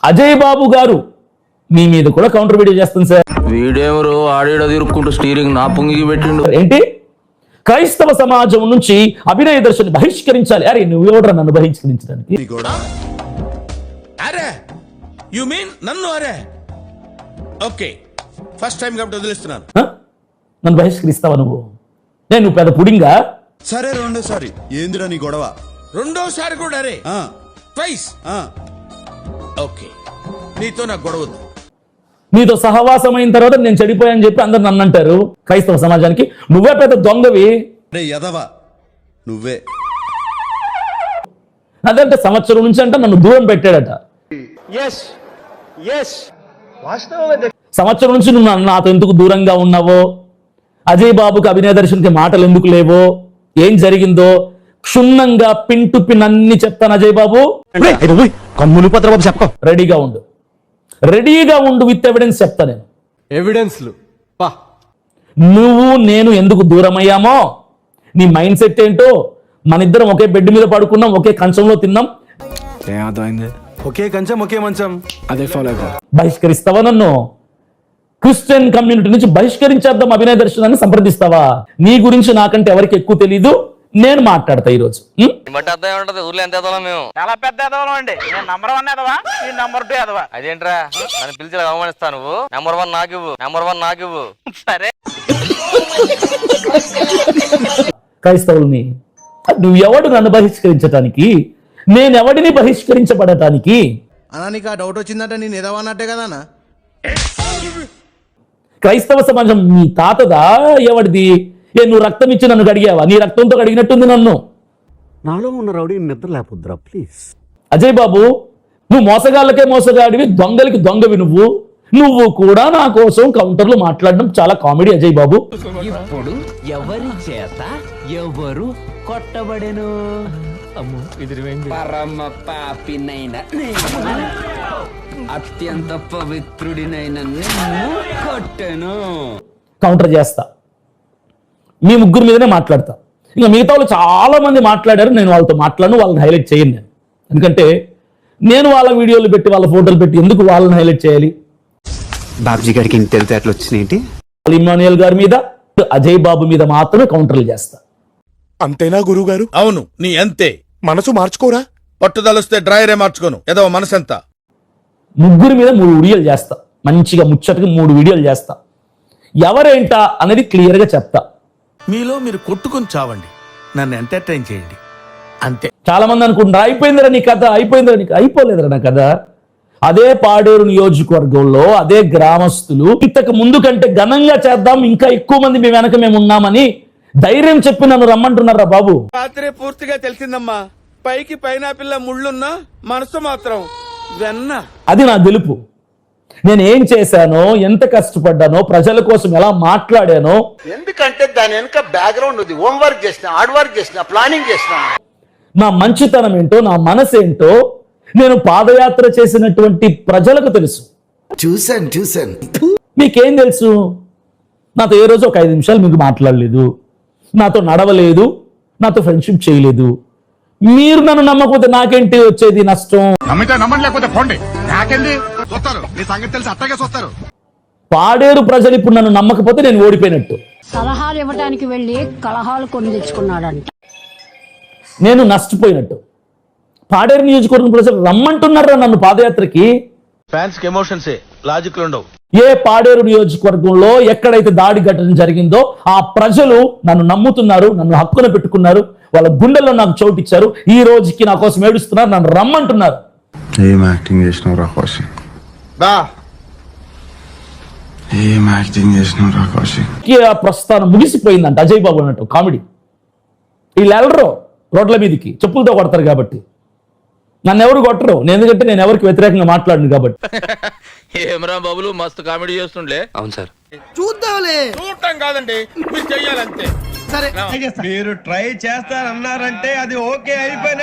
అజయ్ బాబు గారు మీ మీద కూడా కౌంటర్ వీడియో చేస్తాను సార్. వీడేమో ఆడేడ తిరుక్కుంటూ స్టీరింగ్ నా పొంగికి పెట్టిండు. ఏంటి క్రైస్తవ సమాజం నుంచి అభినయ దర్శన్ బహిష్కరించాలి. అరే నువ్వు ఎవడరా నన్ను బహిష్కరించడానికి? అరే యు మీన్ నన్ను? అరే ఓకే ఫస్ట్ టైం కాబట్టి వదిలేస్తున్నాను. నన్ను బహిష్కరిస్తావా నువ్వు? నువ్వు పెద్ద పుడింగా? సరే రెండోసారి ఏందిరా నీ గొడవ? రెండోసారి కూడా అరే ట్వైస్. ఓకే నీతో నాకు గొడవ. నీతో సహవాసం అయిన తర్వాత నేను చెడిపోయాని చెప్పి అందరు నన్ను అంటారు క్రైస్తవ సమాజానికి. నువ్వే పెద్ద దొంగవి. అరే యదవా నువ్వే. అదంటే సంవత్సరం నుంచి అంటే నన్ను దూరం పెట్టాడట. సంవత్సరం నుంచి నువ్వు నాతో ఎందుకు దూరంగా ఉన్నావో, అజయ్ బాబుకి అభినయ దర్శన్కి మాటలు ఎందుకు లేవో, ఏం జరిగిందో క్షుణ్ణంగా పిన్ టు పిన్ అన్ని చెప్తాను. అజయ్ బాబు రెడీగా ఉండు, రెడీగా ఉండు, విత్ ఎవిడెన్స్ చెప్తా నేను. ఎవిడెన్స్లు నువ్వు నేను ఎందుకు దూరం అయ్యామో, నీ మైండ్ సెట్ ఏంటో, మన ఇద్దరం ఒకే బెడ్ మీద పడుకున్నాం, ఒకే కంచంలో తిన్నాం. ఒకే కంచం ఒకే మంచం, అదే ఫాలో అయిపో. బహిష్కరిస్తావా నన్ను? క్రిస్టియన్ కమ్యూనిటీ నుంచి బహిష్కరించేద్దాం అభినయ దర్శనాన్ని సంప్రదిస్తావా? నీ గురించి నాకంటే ఎవరికి ఎక్కువ తెలీదు, నేను మాట్లాడతా ఈరోజు. ఊర్లో ఎంత ఎదవలం మేము? చాలా పెద్ద ఎదవలం అండి. నేను నంబర్ 1 ఎదవా, ఈ నంబర్ 2 ఎదవా. అదేంట్రా నన్ను పిలిచి అవమానిస్తా నువ్వు? నెంబర్ 1 నాకివ్వు, నెంబర్ 1 నాకివ్వు. సరే క్రైస్తవుల్ని నువ్వు ఎవడు నన్ను బహిష్కరించటానికి? నేనెవడిని బహిష్కరించబడటానికి? అన్నా నీకు ఆ డౌట్ వచ్చిందంటే నేను ఎదవన్నట్టే కదా అన్న. క్రైస్తవ సమాజం మీ తాతదా ఎవడిది? నువ్వు రక్తం ఇచ్చి నన్ను కడిగావా? నీ రక్తంతో కడిగినట్టుంది నన్ను. నాలో ఉన్న రౌడీ నిద్ర లేపుద్రా ప్లీజ్. అజయ్ బాబు నువ్వు మోసగాళ్ళకే మోసగాడివి, దొంగలకి దొంగవి. నువ్వు కూడా నా కోసం కౌంటర్లు మాట్లాడడం చాలా కామెడీ అజయ్ బాబు. ఇప్పుడు ఎవరి చేత ఎవరు కొట్టబడెను? పరమ పాపినైన అత్యంత పవిత్రుడినైన కొట్టెను. కౌంటర్ చేస్తా, మీ ముగ్గురు మీదనే మాట్లాడతా. ఇంకా మిగతా వాళ్ళు చాలా మంది మాట్లాడారు, నేను వాళ్ళతో మాట్లాడను, వాళ్ళని హైలైట్ చేయను నేను. ఎందుకంటే నేను వాళ్ళ వీడియోలు పెట్టి వాళ్ళ ఫోటోలు పెట్టి ఎందుకు వాళ్ళని హైలైట్ చేయాలి? బాబ్జీ గారికి ఇంత తెలివితేటలు వచ్చినాయేంటి? ఇమ్మాన్యుయల్ గారి మీద, అజయ్ బాబు మీద మాత్రమే కౌంటర్లు చేస్తా. అంతేనా గురువు గారు? అవును నీ అంతే. మనసు మార్చుకోరా? పట్టుదలొస్తే డ్రాయరే మార్చుకోను. ఏదో మనసు ఎంత. ముగ్గురు మీద 3 వీడియోలు చేస్తా, మంచిగా ముచ్చటగా 3 వీడియోలు చేస్తా. ఎవరేంటా అనేది క్లియర్గా చెప్తా. మీలో మీరు కొట్టుకొని చావండి, నన్ను ఎంటర్టైన్ చేయండి అంతే. చాలా మంది అనుకుంటారు అయిపోయిందిరా నీ కథ, అయిపోయిందిరా నీకు. అయిపోలేదురా నా కథ. అదే పాడేరు నియోజకవర్గంలో అదే గ్రామస్తులు ఇంతకు ముందు కంటే ఘనంగా చేద్దాం, ఇంకా ఎక్కువ మంది మీ వెనక మేము ఉన్నామని ధైర్యం చెప్పి నన్ను రమ్మంటున్నారా బాబు. రాత్రి పూర్తిగా తెలిసిందమ్మా, పైకి పైనాపిల్ల ముళ్ళున్నా మనసు మాత్రం వెన్న. అది నా గెలుపు. నేను ఏం చేశానో, ఎంత కష్టపడ్డానో, ప్రజల కోసం ఎలా మాట్లాడానో. ఎందుకంటే దాని వెనుక బ్యాక్గ్రౌండ్ ఉంది. హోంవర్క్ చేసిన, హార్డ్ వర్క్ చేసిన, ప్లానింగ్ చేసిన. నా మంచితనం ఏంటో, నా మనసు ఏంటో నేను పాదయాత్ర చేసినటువంటి ప్రజలకు తెలుసు. చూశాను. మీకేం తెలుసు? నాతో ఏ రోజు ఒక 5 నిమిషాలు మీకు మాట్లాడలేదు, నాతో నడవలేదు, నాతో ఫ్రెండ్షిప్ చేయలేదు. మీరు నన్ను నమ్మకపోతే నాకేంటి వచ్చేది నష్టం? పాడేరు ప్రజలు ఇప్పుడు నన్ను నమ్మకపోతే నేను ఓడిపోయినట్టు. సలహాలు ఇవ్వడానికి వెళ్ళి కలహాలు కొని తెచ్చుకున్నాడంట. నేను నష్టపోయినట్టు. పాడేరు నియోజకవర్గం ప్రజలు రమ్మంటున్నారా నన్ను పాదయాత్రకి? ఫ్యాన్స్ కి ఎమోషన్సే, లాజిక్లు ఉండవు. ఏ పాడేరు నియోజకవర్గంలో ఎక్కడైతే దాడి ఘటన జరిగిందో ఆ ప్రజలు నన్ను నమ్ముతున్నారు, నన్ను హక్కున పెట్టుకున్నారు, వాళ్ళ గుండెల్లో నాకు చోటిచ్చారు. ఈ రోజుకి నా కోసం ఏడుస్తున్నారు, నన్ను రమ్మంటున్నారు. ఏం యాక్టింగ్ చేసినావు కౌశిక్? ఏం యాక్టింగ్ చేసినావు కౌశిక్? ప్రస్థానం ముగిసిపోయిందంట అజయ్ బాబు అన్నట్టు కామెడీ. వీళ్ళు వెళ్ళరు రోడ్ల మీదకి, చెప్పులతో కొడతారు కాబట్టి. నన్ను ఎవరు కొట్టరు, ఎందుకంటే నేను ఎవరికి వ్యతిరేకంగా మాట్లాడను కాబట్టి. ఏమరా బాబులు మస్తు కామెడీ చేస్తుండే. అవును సార్, చూద్దాంలే. చూడటం కాదండి, మీరు చెయ్యాలంతే. సరే మీరు ట్రై చేస్తారన్నారంటే అది ఓకే అయిపోయిన